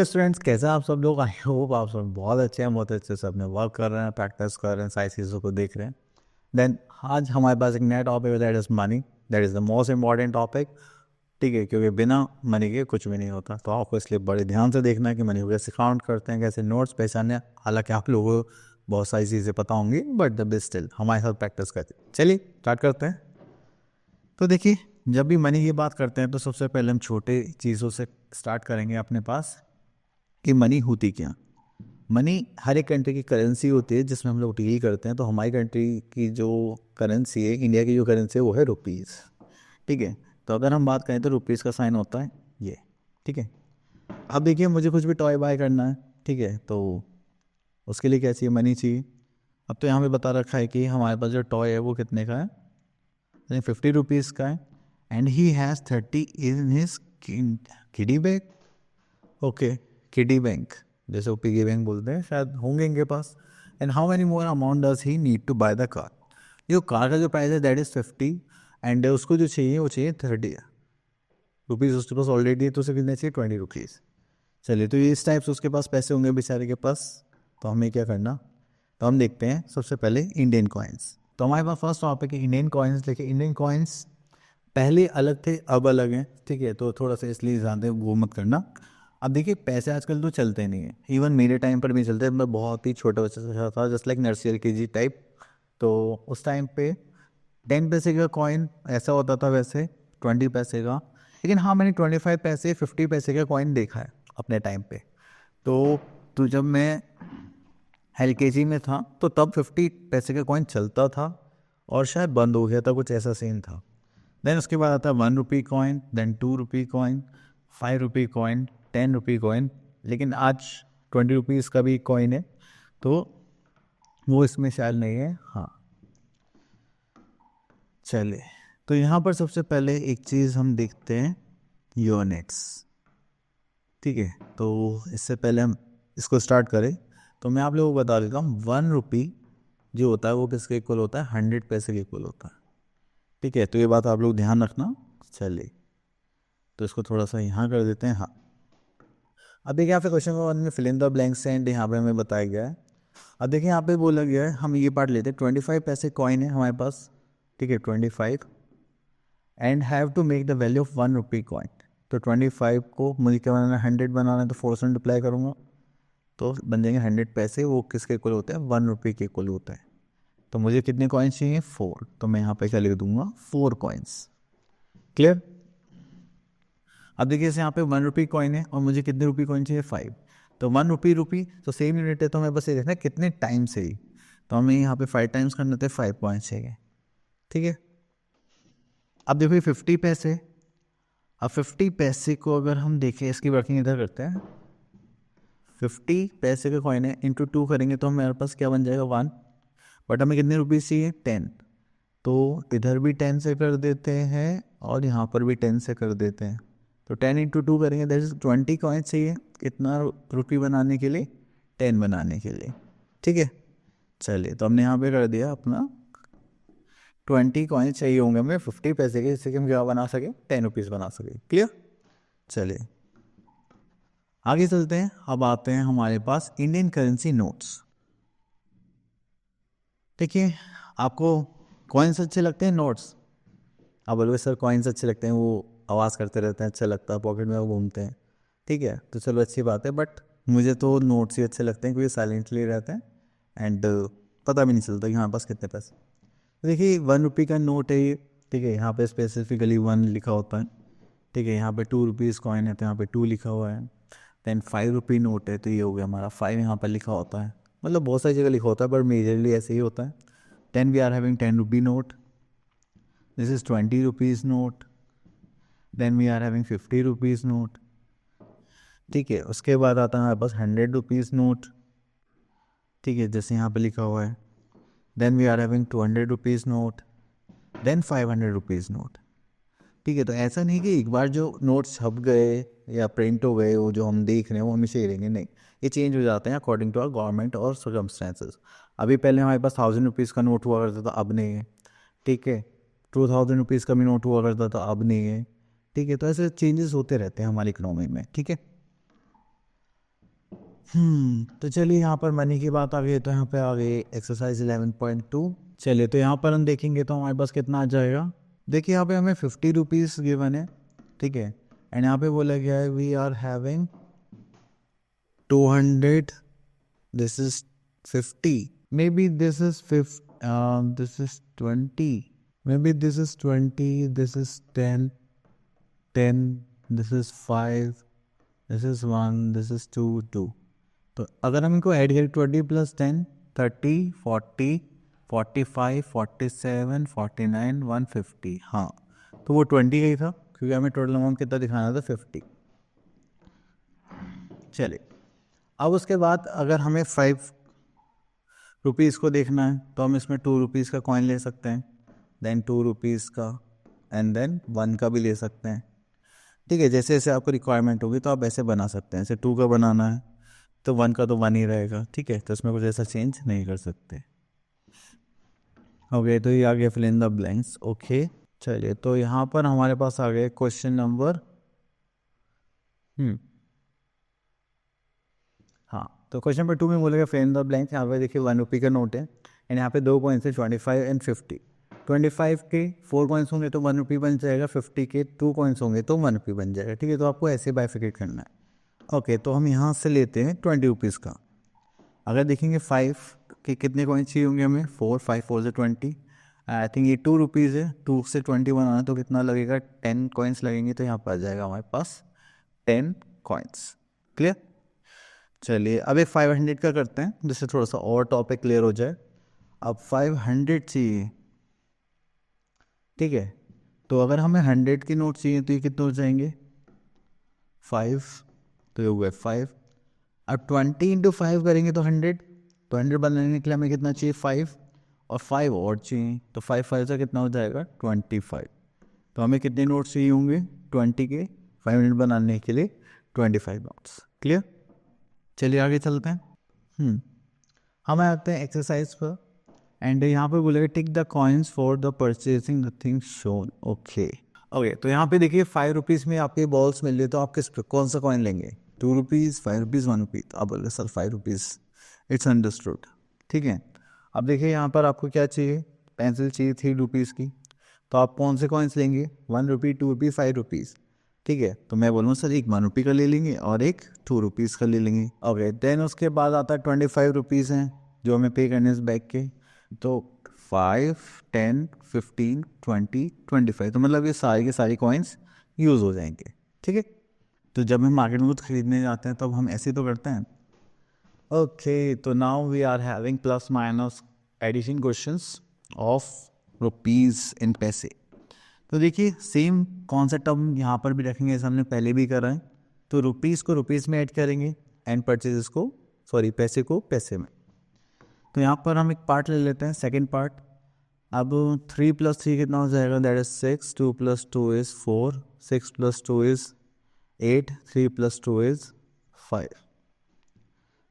Okay students, कैसे हैं आप सब लोग? आई होप आप सब बहुत अच्छे हैं, बहुत अच्छे से अपने वर्क कर रहे हैं, प्रैक्टिस कर रहे हैं, सारी चीज़ों को देख रहे हैं। देन आज हमारे पास एक नया टॉपिक है, that is money. That is the most important topic. ठीक है, क्योंकि बिना मनी के कुछ भी नहीं होता। तो आपको इसलिए बड़े ध्यान से देखना है कि मनी को कैसे काउंट करते हैं, कैसे नोट्स पहचाने। हालांकि आप लोगों को बहुत सारी चीज़ें पता होंगी, बट द बेस्ट स्टिल हमारे साथ प्रैक्टिस करते हैं। चलिए स्टार्ट करते हैं। तो देखिए, जब भी मनी की बात करते हैं तो सबसे पहले हम छोटे चीज़ों से स्टार्ट करेंगे अपने पास कि मनी होती क्या। मनी हर एक कंट्री की करेंसी होती है जिसमें हम लोग डील करते हैं। तो हमारी कंट्री की जो करेंसी है, इंडिया की जो करेंसी है, वो है रुपीज़। ठीक है, तो अगर हम बात करें तो रुपीज़ का साइन होता है ये। ठीक है, अब देखिए, मुझे कुछ भी टॉय बाय करना है, ठीक है, तो उसके लिए क्या चाहिए? मनी चाहिए। अब तो यहाँ पे बता रखा है कि हमारे पास जो टॉय है वो कितने का है, 50 रुपीज़ का है। And he has 30 in his kiddy bag. Okay, kiddy bank, जैसे वो पिगी बैंक बोलते हैं, शायद होंगे इनके पास। And how many more amount does he need to buy the car. जो कार का जो प्राइस है दैट इज़ 50, एंड उसको जो चाहिए वो चाहिए 30 रुपीज़। उसके पास ऑलरेडी है, तो उसे कितने चाहिए? 20 रुपीज़। चलिए, तो इस टाइप से उसके पास पैसे होंगे बेचारे के पास। तो हमें क्या करना? तो हम देखते हैं सबसे पहले इंडियन कॉइन्स। तो हमारे पास फर्स्ट टॉपिक है इंडियन कॉइन्स। देखिए, इंडियन कॉइन्स पहले अलग थे, अब अलग हैं। ठीक है, तो थोड़ा सा इसलिए ज़्यादा वो मत करना। अब देखिए, पैसे आजकल तो चलते नहीं हैं, इवन मेरे टाइम पर भी चलते हैं। मैं बहुत ही छोटे बच्चे से था, just like nursery KG type. तो उस टाइम पे 10 पैसे का कॉइन ऐसा होता था, वैसे 20 पैसे का। लेकिन हाँ, मैंने 25 पैसे 50 पैसे का कॉइन देखा है अपने टाइम पे। तो जब मैं LKG में था तो तब 50 पैसे का कॉइन चलता था, और शायद बंद हो गया था, कुछ ऐसा सीन था। देन उसके बाद आता है 1 rupee coin, then 2 rupee coin, 5 rupee coin, 10 rupee coin. लेकिन आज 20 रुपीज़ का भी कॉइन है, तो वो इसमें शायद नहीं है। हाँ, चलिए, तो यहाँ पर सबसे पहले एक चीज़ हम देखते हैं, यूनिट्स। ठीक है, तो इससे पहले हम इसको स्टार्ट करें तो मैं आप लोगों को बता देता हूँ, 1 रुपी जो होता है वो किसके इक्वल होता है? 100 पैसे के इक्वल होता है। ठीक है, तो ये बात आप लोग ध्यान रखना। चलिए, तो इसको थोड़ा सा यहाँ कर देते हैं। हाँ, अब देखिए, यहाँ पे क्वेश्चन नंबर 1 में fill in the blanks and यहाँ पे हमें बताया गया है। अब देखिए, यहाँ पे बोला गया है, हम ये पार्ट लेते हैं। 25 पैसे कॉइन है हमारे पास, ठीक है, 25, and have to make the value of 1 rupee coin. तो 25 को मुझे क्या बनाना है? 100 बनाना है, तो 4 से मल्टीप्लाई करूँगा तो बन जाएंगे 100 पैसे। वो किसके इक्वल होते हैं? 1 रुपी के इक्वल होता है। तो मुझे कितने कॉइन्स चाहिए? 4। तो मैं यहाँ पे क्या लिख दूंगा? 4 कॉइन्स। क्लियर? अब देखिए, यहाँ पे 1 रुपी कॉइन है और मुझे कितने रुपी कॉइन चाहिए? 5। तो 1 रुपी तो सेम यूनिट है, तो हमें बस ये देखना है कितने टाइम से ही। तो हमें यहाँ पे 5 टाइम्स करने थे, 5 पॉइंट चाहिए। ठीक है, अब देखो, 50 पैसे। अब 50 पैसे को अगर हम देखें, इसकी वर्किंग इधर करते हैं। 50 पैसे का कॉइन है, इंटू 2 करेंगे तो हमारे पास क्या बन जाएगा? 1। बट हमें कितने रुपीज़ चाहिए? 10। तो इधर भी 10 से कर देते हैं और यहाँ पर भी 10 से कर देते हैं। तो 10 इंटू 2 करेंगे, दैट इज 20 कॉइन चाहिए। कितना रुपी बनाने के लिए? 10 बनाने के लिए। ठीक है, चलिए, तो हमने यहाँ पे कर दिया अपना 20 कॉइन चाहिए होंगे हमें 50 पैसे के, जिससे कि हम क्या बना सके? 10 रुपीज़ बना सके। क्लियर? चलिए, आगे चलते हैं। अब आते हैं हमारे पास इंडियन करेंसी नोट्स। देखिए, आपको कॉइन्स अच्छे लगते हैं, नोट्स? आप बोलोगे सर कॉइन्स अच्छे लगते हैं, वो आवाज़ करते रहते हैं, अच्छा लगता है, पॉकेट में वो घूमते हैं। ठीक है, तो चलो अच्छी बात है, बट मुझे तो नोट्स ही अच्छे लगते हैं क्योंकि साइलेंटली रहते हैं एंड पता भी नहीं चलता कि हमारे पास कितने पैसे। तो देखिए, 1 रुपी का नोट है ये। ठीक है, यहाँ पे स्पेसिफिकली 1 लिखा होता है। ठीक है, यहाँ पे 2 रुपीज़ कॉइन है तो यहाँ पे 2 लिखा हुआ है। देन 5 रुपी नोट है तो ये हो गया हमारा 5, यहाँ पर लिखा होता है। मतलब बहुत सारी जगह लिखा होता है, पर मेजरली ऐसे ही होता है। Then we are having 10 rupee note, this is 20 rupees note. Then we are having 50 rupees note. ठीक है, उसके बाद आता है हमारे पास 100 रुपीज़ नोट। ठीक है, जैसे यहाँ पे लिखा हुआ है। Then we are having 200 rupees note, then 500 rupees note. ठीक है, तो ऐसा नहीं कि एक बार जो नोट्स छप गए या प्रिंट हो गए, वो जो हम देख रहे हैं वो हमेशा ही रहेंगे, नहीं। ये चेंज हो जाते हैं अकॉर्डिंग टू आवर गवर्नमेंट और सर्कमस्टेंसेस। अभी पहले हमारे पास 1000 रुपीज़ का नोट हुआ करता था, अब नहीं है। ठीक है, 2000 रुपीज़ का भी नोट हुआ करता था, अब नहीं है। ठीक है, तो ऐसे चेंजेस होते रहते हैं हमारी इकोनॉमी में। ठीक है, तो चलिए यहाँ पर मनी की बात आ गई, तो यहाँ पे आ गई एक्सरसाइज 11.2। चलिए तो यहाँ पर हम देखेंगे तो हमारे पास कितना आ जाएगा। देखिए यहाँ पे हमें 50 रुपीज़ गिवन है, ठीक है, एंड यहाँ पे बोला गया है we are having 200, this is 50, maybe this is 50, this is 20, maybe this is 20, this is 10, 10, this is 5, this is 1, this is 2, 2। तो अगर हम इनको ऐड करें 20 + 10 30 40 45 47 49 150, हाँ तो वो 20 का ही था क्योंकि हमें टोटल अमाउंट कितना दिखाना था 50। चलिए अब उसके बाद अगर हमें 5 रुपीज़ को देखना है तो हम इसमें 2 रुपीज़ का कॉइन ले सकते हैं, देन 2 रुपीज़ का, एंड देन 1 का भी ले सकते हैं, ठीक है। जैसे जैसे आपको रिक्वायरमेंट होगी तो आप ऐसे बना सकते हैं। जैसे 2 का बनाना है तो 1 का तो 1 ही रहेगा, ठीक है, तो इसमें कुछ ऐसा चेंज नहीं कर सकते। ओके तो ये आ गया fill in the blanks. Okay चलिए तो यहाँ पर हमारे पास आ गया क्वेश्चन नंबर हाँ, तो क्वेश्चन नंबर 2 में बोलेगा फिल इन द ब्लैंक्स। यहाँ पे देखिए 1 रुपी का नोट है एंड यहाँ पे 2 कॉइन्स है 25 एंड 50। 25 के 4 कॉइन्स होंगे तो 1 रुपी बन जाएगा, 50 के 2 कॉइन्स होंगे तो 1 रुपी बन जाएगा, ठीक है। तो आपको ऐसे बाइफिकेट करना है। ओके तो हम यहाँ से लेते हैं 20 रुपीज़ का। अगर देखेंगे 5 के कितने कॉइन्स चाहिए होंगे हमें, 4, 5 4 से 20, आई थिंक ये 2 रुपीज़ है, 2 से 20 बनाना तो कितना लगेगा, 10 कॉइन्स लगेंगे, तो यहाँ पर आ जाएगा हमारे पास 10 कॉइन्स। क्लियर। चलिए अब एक 500 का करते हैं जिससे थोड़ा सा और टॉपिक क्लियर हो जाए। अब 500 चाहिए, ठीक है, तो अगर हमें 100 के नोट चाहिए तो ये कितने हो जाएंगे 5, तो ये हुआ 5। अब 20 × 5 करेंगे तो 100, तो 100 बनाने के लिए हमें कितना चाहिए 5, और 5 और चाहिए, तो 5 5 से कितना हो जाएगा 25। तो हमें कितने नोट्स चाहिए होंगे 20 के 500 बनाने के लिए 25 नोट्स। क्लियर। चलिए आगे चलते हैं। हम आते हैं एक्सरसाइज पर एंड यहाँ पे बोलेगा tick the coins for the purchasing the things shown. Okay तो यहाँ पे देखिए 5 रुपीज़ में आपके बॉल्स मिल रहे तो आप किस कौन सा कॉइन लेंगे, 2 रुपीज़ 5 रुपीज़ 1 रुपी। तो आप बोल रहे सर 5 रुपीज़, इट्स अंडरस्टूड, ठीक है। अब देखिए यहाँ पर आपको क्या चाहिए, पेंसिल चाहिए 3 रुपीज़ की, तो आप कौन से कॉइन्स लेंगे 1 रुपी 2 रुपी 5 रुपीज़, ठीक है। तो मैं बोलूँ सर एक 1 रुपी का ले लेंगे और एक 2 रुपीज़ का ले लेंगे। ओके देन उसके बाद आता है 25 रुपीज़ हैं जो हमें पे करने इस बैग के, तो 5 10 15 20 25, तो मतलब ये सारे के सारे कॉइन्स यूज़ हो जाएंगे, ठीक है। तो जब हम मार्केट में कुछ खरीदने जाते हैं तब हम ऐसे तो करते हैं। ओके तो now we are having plus minus addition questions of rupees in paise. तो देखिए सेम कॉन्सेप्ट हम यहाँ पर भी रखेंगे जैसे हमने पहले भी करा है। तो रुपीज़ को रुपीज़ में ऐड करेंगे एंड परचेजेस को पैसे को पैसे में। तो यहाँ पर हम एक पार्ट ले लेते हैं, सेकंड पार्ट। अब 3 + 3 कितना हो जाएगा, that is 6, 2 + 2 is 4, 6 + 2 is 8, 3 + 2 is 5,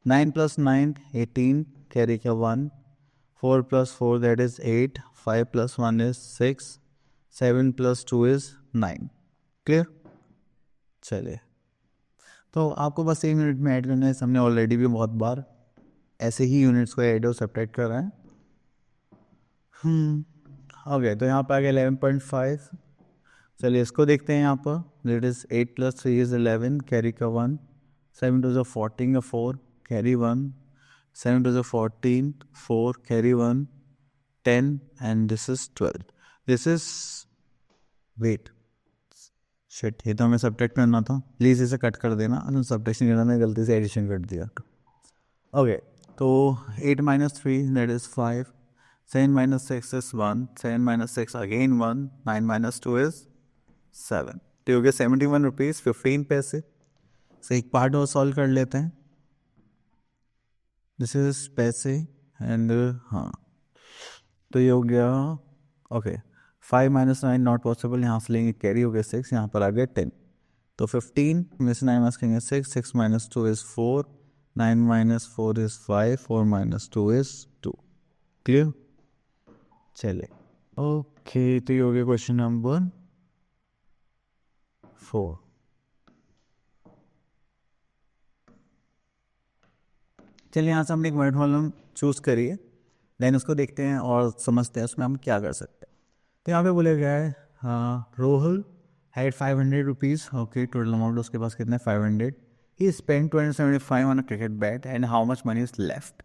9 + 9 18, carry का 1, 4 + 4 that is 8, 5 + 1 is 6, 7 + 2 is 9। Clear. चलिए तो आपको बस 1 मिनट में ऐड करना है, हमने ऑलरेडी भी बहुत बार ऐसे ही यूनिट्स को ऐड और सब्ट्रैक्ट कर रहे हैं। ओके तो यहाँ पर आ गया 11.5। चलिए इसको देखते हैं यहाँ पर, दैट इज 8 + 3 इज 11, कैरी का 1, 7 2 = 14 का 4, carry 1, 7 2 = 14 4 carry 1 10 and this is 12। This is wait shit, ये तो हमें सब्ट्रैक्ट करना था, प्लीज़ इसे कट कर देना, सब्ट्रैक्शन करना मैंने गलती से एडिशन कर दिया। ओके तो 8 - 3 that is 5, 7 - 6 is 1, 7 - 6 again 1, 9 - 2 is 7। तो हो गया 71 रुपीज़ 15 पैसे। से एक पार्ट और सॉल्व कर लेते हैं, दिस इज पैसे एंड हाँ तो ये हो गया। ओके 5 - 9 नॉट पॉसिबल, यहाँ से लेंगे कैरी हो गया 6, यहाँ पर आ गया 10। तो 15 में से 9 माइनस करेंगे 6, 6 - 2 is 4, 9 - 4 is 5, 4 - 2 is 2। क्लियर। चले ओके तो ये हो गया क्वेश्चन नंबर 4। चलिए यहाँ से हमने एक वर्ड प्रॉब्लम चूज़ करिए, देन उसको देखते हैं और समझते हैं उसमें हम क्या कर सकते हैं। तो यहाँ पे बोला गया है Rohal had 500 rupees, okay, total amount उसके पास कितना है 500, he spend 275 on a cricket bat and how much money is left.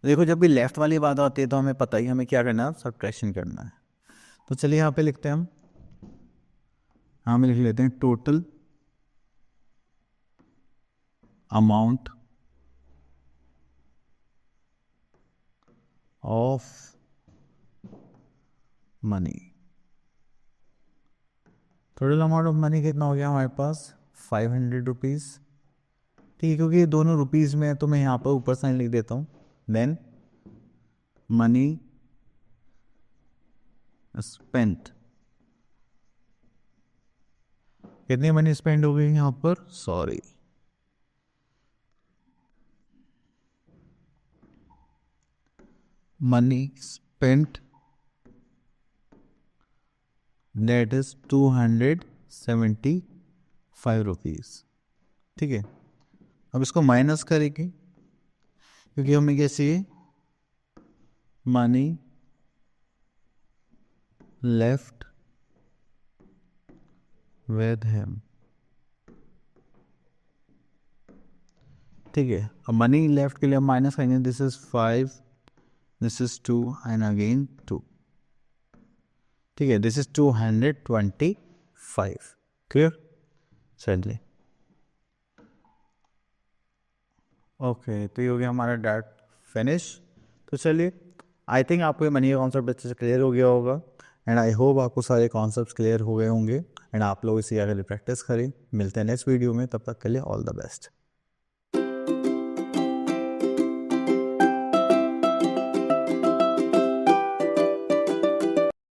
देखो जब भी लेफ्ट वाली बात आती है तो हमें पता ही हमें क्या करना है, सब्ट्रैक्शन करना है। तो चलिए यहाँ पे लिखते हैं हम, यहाँ में लिख लेते हैं total amount of money. Total amount of money कितना हो गया हमारे पास 500 रुपीज़, ठीक है, क्योंकि ये दोनों रुपीज़ में है तो मैं यहाँ पर ऊपर साइन लिख देता हूँ। देन मनी स्पेंट, कितनी मनी स्पेंड हो गई यहाँ पर, sorry, money spent that is 275 rupees, ठीक है। अब इसको माइनस करेंगे क्योंकि हमें क्या चाहिए, मनी लेफ्ट विद हिम, ठीक है। अब मनी लेफ्ट के लिए हम माइनस करेंगे, this is 5, this is 2 and again 2, ठीक है, दिस इज 225, क्लियर। चलिए ओके, तो ये हो गया हमारा डैट फिनिश। तो चलिए, आई थिंक आपको ये मनी का कॉन्सेप्ट अच्छे से क्लियर हो गया होगा एंड आई होप आपको सारे कॉन्सेप्ट्स क्लियर हो गए होंगे एंड आप लोग इसी आगे प्रैक्टिस करें। मिलते हैं नेक्स्ट वीडियो में, तब तक के लिए ऑल द बेस्ट।